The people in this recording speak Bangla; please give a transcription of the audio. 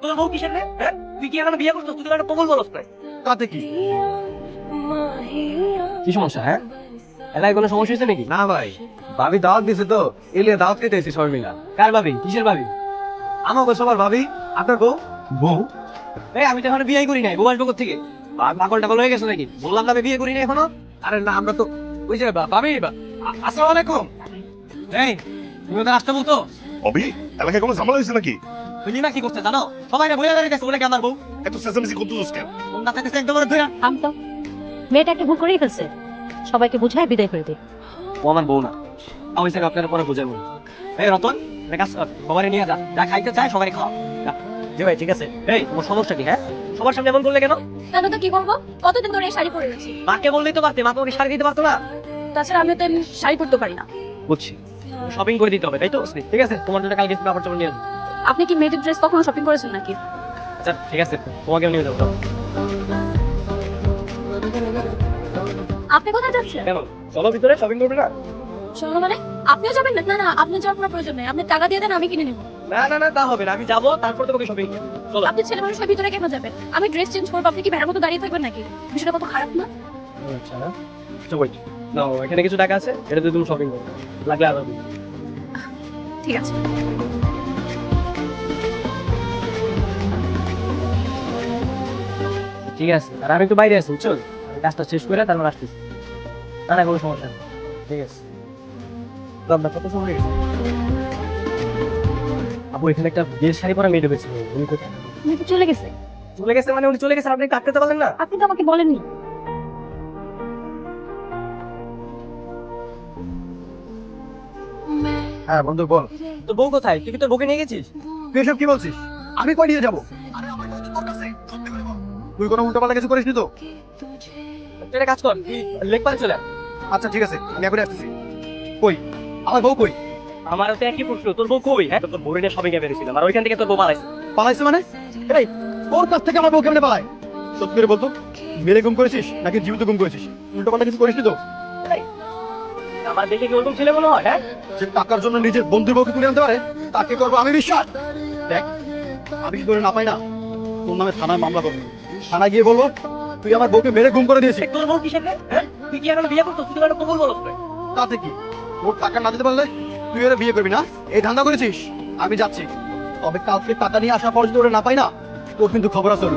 তোর বউ কিসের রে? হ্যাঁ? তুই কি এখন বিয়ে করছিস? তুই তো একটা প্রবল বলস না। তাতে কি? কি সমস্যা হ্যাঁ? এলাকায় কোনো সমস্যা হয়েছে নাকি? না ভাই, ভাবি দাওয়াত দিছে তো, এলিয়ে দাওয়াত খেতে এসেছি সবাই মিলা। কার ভাবি? কিসের ভাবি? আমাকে সবার ভাবি, আপনার বউ? বউ? এই আমি তো এখনো বিয়ে করি নাই, বউ আসবো কোত্থেকে? পাগল টাগল হয়ে গেছে নাকি? বললাম না আমি বিয়ে করি নাই এখনো। আরে না, আমরা তো ওই যে ভাবি, আসসালামু আলাইকুম। এই তুমি ওদের আসতে বলতো? অবি এলাকায় কোনো ঝামেলা হয়েছে নাকি? তুমি না কি করতে জানো? সবাই না বইয়া দাঁড়িয়ে বলে কি আমার বউ? এত চেঁচামেচি করতেছিস কেন? না থাকতেছে একদম ধরে আমি তো মেয়েটা একটা ভুল করেই ফেলছে, সবাইকে বুঝায় বিদায় করে দিই। ও আমার বউ না, আমি স্যার আপনার পরে বুঝাবো। এই রতন কাজ সবাই নিয়ে যা, যা খাইতে চায় সবাই খাও। জি ভাই ঠিক আছে। এই তোমার সমস্যা কি হ্যাঁ? সবার সামনে এমন করলে কেন? কেন তো কি করবো, কতদিন ধরে এই শাড়ি পরে আছি। মাকে বললেই তো পারতে, মা তোমাকে শাড়ি দিতে পারতো না? তাছাড়া আমি তো এমনি শাড়ি পরতে পারি না। বুঝছি, শপিং করে দিতে হবে তাই তো? ঠিক আছে, তোমার জন্য কালকে কাপড় চোপড় নিয়ে আসবো। আপনি কি মেয়েদের ড্রেস কখনো শপিং করেছেন নাকি? আচ্ছা ঠিক আছে, তোমাকে নিয়ে যাবো। আপনি কোথায় যাচ্ছেন? কেন চলো ভিতরে, শপিং করবে না? শোনো মানে আপনিও যাবেন না? না না, আপনি যাওয়ার কোনো প্রয়োজন নেই, আপনি টাকা দিয়ে দেন, আমি কিনে নেবো। না না না তা হবে না, আমি যাবো তারপর তোমাকে শপিং চলো। আপনি ছেলে মানুষের ভিতরে কেন যাবেন? আমি ড্রেস চেঞ্জ করবো, আপনি কি ভেড়ার মতো দাঁড়িয়ে থাকবেন নাকি? বিষয়টা কত খারাপ না? আচ্ছা আচ্ছা ওয়েট নাও, এখানে কিছু টাকা আছে, এটাতে তুমি শপিং করো, লাগলে আবার দিও। ঠিক আছে। ঠিক আছে, আর আমি একটু বাইরে আছি বুঝছো, আমি কাজটা শেষ করে তারপর আসতেছি। না না কোনো সমস্যা নেই, ঠিক আছে। আপনার কত সময় হয়ে গেছে? আপু এখানে একটা বিয়ের শাড়ি পরা মেয়ে ঢুকেছিল, উনি কোথায়? উনি তো চলে গেছে। চলে গেছে মানে? উনি চলে গেছে, আপনি কাটতে পারলেন না? আপনি তো আমাকে বলেননি। হ্যাঁ বন্ধু বল। তোর বউ কোথায়? তুই কি তোর বউকে নিয়ে গেছিস? তুই এসব কি বলছিস? আমি কই নিয়ে যাবো? তুই কোনো উল্টোপাল্টা কিছু করিসনি তো? তুই একটা কাজ কর, তুই লেক পারে চলে আয়। আচ্ছা ঠিক আছে, আমি এখন আসতেছি। কই আমার বউ কই? আমার তো একই প্রশ্ন, তোর বউ কই? হ্যাঁ তোর বউ নিয়ে শপিং এ বেরিয়েছিলাম, আর ওইখান থেকে তোর বউ পালাইছে। পালাইছে মানে? এই তোর কাছ থেকে আমার বউ কেমনে পালায়? সত্যি করে বলতো, মেরে গুম করেছিস নাকি জীবিত গুম করেছিস? উল্টোপাল্টা কিছু করিসনি তো? আমার দেখে কি ওরকম ছেলে মনে হয়? হ্যাঁ যে টাকার জন্য নিজের বন্ধুর বউকে তুলে আনতে পারে, তাকে করবো আমি বিশ্বাস। দেখ, আমি কি করে না পাই না, তোর নামে থানায় মামলা করবো। থানায় গিয়ে বলবো তুই আমার বউকে মেরে গুম করে দিয়েছিস। তোর বউ কিসের রে? হ্যাঁ তুই কি এখন বিয়ে করছিস? তুই তো একটা প্রবল বলস না। তাতে কি? ওর টাকা না দিতে পারলে তুই ওরা বিয়ে করবি না? এই ধান্দা করেছিস? আমি যাচ্ছি, তবে কালকে টাকা নিয়ে আসার পর যদি ওরা না পাই না, তোর কিন্তু খবর আছে।